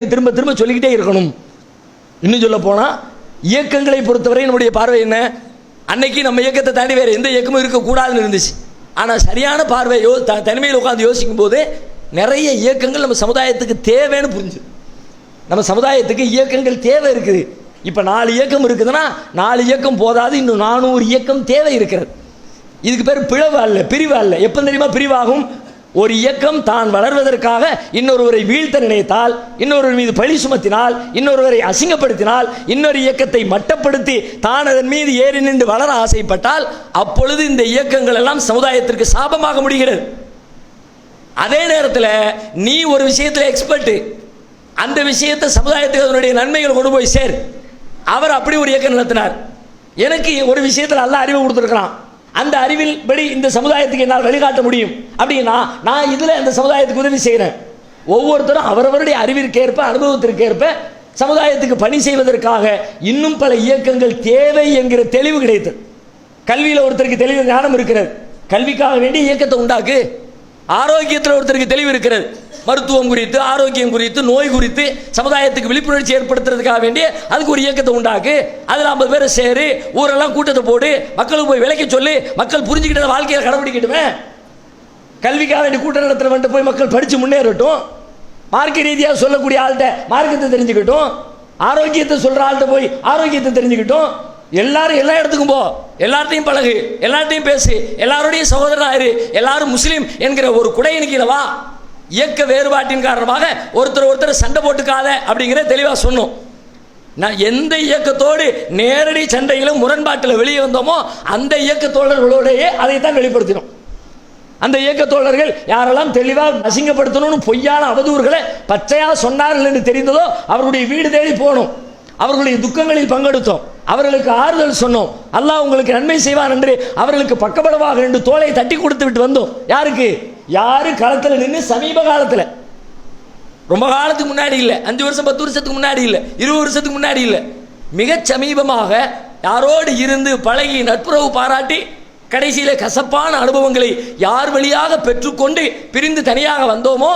திரும்ப திரும்ப சொல்லிக்கிட்டே இருக்கணும். இன்னும் சொல்ல போனால் இயக்கங்களை பொறுத்தவரை நம்முடைய பார்வை என்ன, அன்னைக்கு நம்ம இயக்கத்தை தாண்டி வேறு எந்த இயக்கமும் இருக்கக்கூடாதுன்னு இருந்துச்சு. ஆனால் சரியான பார்வையோ தனிமையில் உட்காந்து யோசிக்கும் போது நிறைய இயக்கங்கள் நம்ம சமுதாயத்துக்கு தேவைன்னு புரிஞ்சு. நம்ம சமுதாயத்துக்கு இயக்கங்கள் தேவை இருக்குது. இப்போ 4 இயக்கம் இருக்குதுன்னா 4 இயக்கம் போதாது, இன்னும் 400 இயக்கம் தேவை இருக்கிறது. இதுக்கு பேர் பிளவு அல்ல, பிரிவு அல்ல. எப்போ தெரியுமா பிரிவாகும்? ஒரு இயக்கம் தான் வளர்வதற்காக இன்னொருவரை வீழ்த்த நினைத்தால், இன்னொருவர் மீது பழி சுமத்தினால், இன்னொருவரை அசிங்கப்படுத்தினால், இன்னொரு இயக்கத்தை மட்டப்படுத்தி தான் அதன் மீது ஏறி நின்று வளர ஆசைப்பட்டால், அப்பொழுது இந்த இயக்கங்கள் எல்லாம் சமுதாயத்திற்கு சாபமாக முடிகிறது. அதே நேரத்தில் நீ ஒரு விஷயத்தில் எக்ஸ்பர்ட், அந்த விஷயத்தை சமுதாயத்துக்கு அதனுடைய நன்மைகள் கொண்டு போய் சேர். அவர் அப்படி ஒரு இயக்கம் நடத்தினார். எனக்கு ஒரு விஷயத்தில் நல்ல அறிவை கொடுத்துருக்கிறான், அந்த அறிவில் படி இந்த சமுதாயத்துக்கு என்னால் வழிகாட்ட முடியும் அப்படின்னா நான் இதில் அந்த சமுதாயத்துக்கு உதவி செய்கிறேன். ஒவ்வொருத்தரும் அவரவருடைய அறிவிற்கேற்ப அனுபவத்திற்கேற்ப சமுதாயத்துக்கு பணி செய்வதற்காக இன்னும் பல இயக்கங்கள் தேவை என்கிற தெளிவு கிடைத்தது. கல்வியில் ஒருத்தருக்கு தெளிவு ஞானம் இருக்கிறது, கல்விக்காக வேண்டிய இயக்கத்தை உண்டாக்கு. ஆரோக்கியத்தில் ஒருத்தருக்கு தெளிவு இருக்கிறது, மருத்துவம் குறித்து, ஆரோக்கியம் குறித்து, நோய் குறித்து சமுதாயத்துக்கு விழிப்புணர்ச்சி ஏற்படுத்துறதுக்காக வேண்டிய அதுக்கு ஒரு இயக்கத்தை உண்டாக்கு. அதில் 50 பேரை சேரு, ஊரெல்லாம் கூட்டத்தை போடு, மக்களுக்கு போய் விலைக்க சொல்லி, மக்கள் புரிஞ்சுக்கிட்ட வாழ்க்கையை கடைபிடிக்கட்டுமே. கல்விக்காக வேண்டிய கூட்டம் நடத்துகிற வந்துட்டு போய் மக்கள் படித்து முன்னேறட்டும். மார்க்க ரீதியாக சொல்லக்கூடிய ஆள்கிட்ட மார்க்கத்தை தெரிஞ்சுக்கிட்டும், ஆரோக்கியத்தை சொல்கிற ஆள்கிட்ட போய் ஆரோக்கியத்தை தெரிஞ்சுக்கிட்டும். எல்லாரும் எல்லா இடத்துக்கும் போ, எல்லார்ட்டையும் பழகு, எல்லார்ட்டையும் பேசு, எல்லாரோடையும் சகோதரராயிரு, எல்லாரும் முஸ்லீம் என்கிற ஒரு குடையினுக்கீழ வா. இயக்க வேறுபாட்டின் காரணமாக ஒருத்தர் சண்டை போட்டுக்காத அப்படிங்கிற தெளிவாக சொன்னோம். நான் எந்த இயக்கத்தோடு நேரடி சண்டையிலும் முரண்பாட்டில் வெளியே வந்தோமோ அந்த இயக்க தோழர்களோடையே அதைத்தான் வெளிப்படுத்தினோம். அந்த இயக்க தோழர்கள் யாரெல்லாம் தெளிவாக அசிங்கப்படுத்தணும்னு பொய்யான அவதூறுகளை பச்சையாக சொன்னார்கள் என்று தெரிந்ததோ அவர்களுடைய வீடு தேடி போனோம், அவர்களுடைய துக்கங்களில் பங்கெடுத்தோம், அவர்களுக்கு ஆறுதல் சொன்னோம். அல்லாஹ் உங்களுக்கு நன்மை செய்வான் என்று அவர்களுக்கு பக்கபலமாக என்று தோளை தட்டி கொடுத்து விட்டு வந்தோம். யாருக்கு? யாரு களத்தில் நின்று சமீப காலத்தில், ரொம்ப காலத்துக்கு முன்னாடி இல்லை, 5 வருஷம் 10 வருஷத்துக்கு முன்னாடி இல்லை, 20 வருஷத்துக்கு முன்னாடி இல்லை, மிகச் சமீபமாக யாரோடு இருந்து பழகி நட்புறவு பாராட்டி கடைசியில் கசப்பான அனுபவங்களை யார் வழியாக பெற்றுக்கொண்டு பிரிந்து தனியாக வந்தோமோ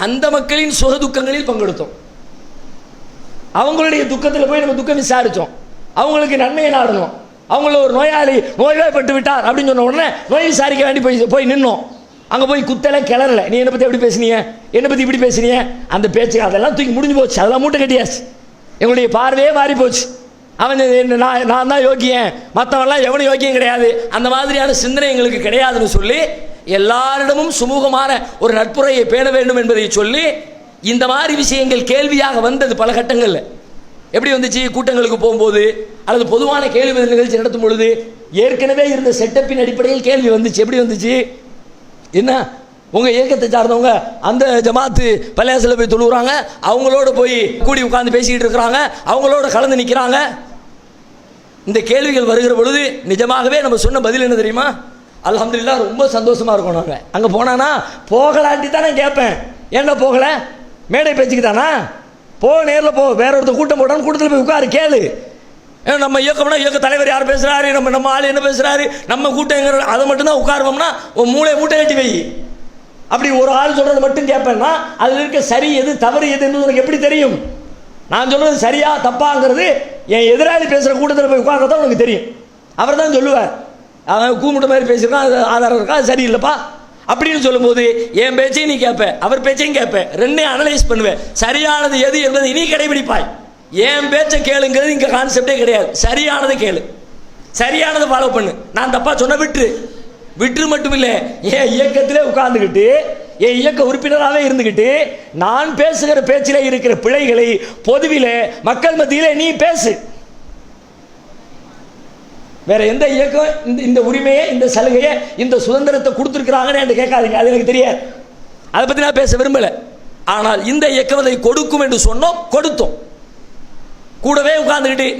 அந்த மக்களின் சுக துக்கங்களில் பங்கெடுத்தோம். அவங்களுடைய துக்கத்தில் போய் நம்ம துக்கம் விசாரித்தோம், அவங்களுக்கு நன்மையை நாடணும். அவங்கள ஒரு நோயாளி நோய்வாய்ப்பட்டு விட்டார் அப்படின்னு சொன்ன உடனே நோய் விசாரிக்க வேண்டி போய் நின்னோம். அங்கே போய் குத்தலை கிளறல, நீ என்னை பற்றி எப்படி பேசுனீங்க, என்னை பற்றி இப்படி பேசுனீங்க, அந்த பேச்சு அதெல்லாம் தூக்கி முடிஞ்சு போச்சு, அதெல்லாம் மூட்டை கட்டியாச்சு. எங்களுடைய பார்வையே மாறி போச்சு. அவன் நான் தான் யோக்கியன், மற்றவன்லாம் எவனும் யோக்கியம் கிடையாது, அந்த மாதிரியான சிந்தனை எங்களுக்கு கிடையாதுன்னு சொல்லி எல்லாரிடமும் சுமூகமான ஒரு நட்புறையை பேண வேண்டும் என்பதை சொல்லி இந்த மாதிரி விஷயங்கள் கேள்வியாக வந்தது பல கட்டங்களில். எப்படி வந்துச்சு? கூட்டங்களுக்கு போகும்போது அல்லது பொதுவான கேள்வி பதில் நிகழ்ச்சி நடத்தும் பொழுது ஏற்கனவே இருந்த செட்டப்பின் அடிப்படையில் கேள்வி வந்துச்சு. எப்படி வந்துச்சு? என்ன, உங்கள் இயக்கத்தை சார்ந்தவங்க அந்த ஜமாத்து பள்ளியாசில் போய் தொழுகிறாங்க, அவங்களோட போய் கூடி உட்காந்து பேசிக்கிட்டு இருக்கிறாங்க, அவங்களோட கலந்து நிற்கிறாங்க. இந்த கேள்விகள் வருகிற பொழுது நிஜமாகவே நம்ம சொன்ன பதில் என்ன தெரியுமா? அல்ஹம்துலில்லாஹ், ரொம்ப சந்தோஷமாக இருக்கும். நாங்கள் அங்கே போனானா போகலாட்டி தானே கேட்பேன், ஏன்னா போகலை மேடை பேச்சுக்கு தானா, போ நேரில் போ, வேற ஒருத்தர் கூட்டம் போட்டான்னு கூட்டத்தில் போய் உட்காரு கேளு. நம்ம இயக்கம்னா இயக்க தலைவர் யார் பேசுகிறாரு, நம்ம ஆள் என்ன பேசுகிறாரு, நம்ம கூட்டங்கிற அதை மட்டும்தான் உட்காருவோம்னா உன் மூட்டை கட்டி வை. அப்படி ஒரு ஆள் சொல்கிறது மட்டும் கேட்பேன்னா அதில் இருக்க சரி எது தவறு எது என்பது உனக்கு எப்படி தெரியும்? நான் சொல்கிறது சரியா தப்பாங்கிறது என் எதிராளி பேசுகிற கூட்டத்தில் போய் உட்கார்றதான் உனக்கு தெரியும். அவர் தான் சொல்லுவார், அவன் கூமுட்ட மாதிரி பேசியிருக்கான், அது ஆதாரம் இருக்கா, அது சரியில்லைப்பா அப்படின்னு சொல்லும்போது என் பேச்சையும் நீ கேட்ப, அவர் பேச்சையும் கேட்ப, ரெண்டையும் அனலைஸ் பண்ணுவேன். சரியானது எது என்பதை நீ கடைபிடிப்பாய். என் பேச்சை கேளுங்கிறது இங்கே கான்செப்டே கிடையாது. சரியானதை கேளு, சரியானதை ஃபாலோ பண்ணு. நான் தப்பா சொன்ன விட்டு மட்டும் இல்லை, என் இயக்கத்திலே உட்கார்ந்துக்கிட்டு என் இயக்க உறுப்பினராகவே இருந்துக்கிட்டு நான் பேசுகிற பேச்சில் இருக்கிற பிழைகளை பொதுவிலே மக்கள் மத்தியிலே நீ பேசு. வேற எந்த இயக்கம் இந்த உரிமையை, இந்த சலுகையை, இந்த சுதந்திரத்தை கொடுத்துருக்கிறாங்கன்னு என்கிட்ட கேட்காதீங்க, அது எனக்கு தெரியாது, அதை பற்றி நான் பேச விரும்பலை. ஆனால் இந்த இயக்கம் அதை கொடுக்கும் என்று சொன்னோம், கொடுத்தோம். கூடவே உட்கார்ந்துக்கிட்டு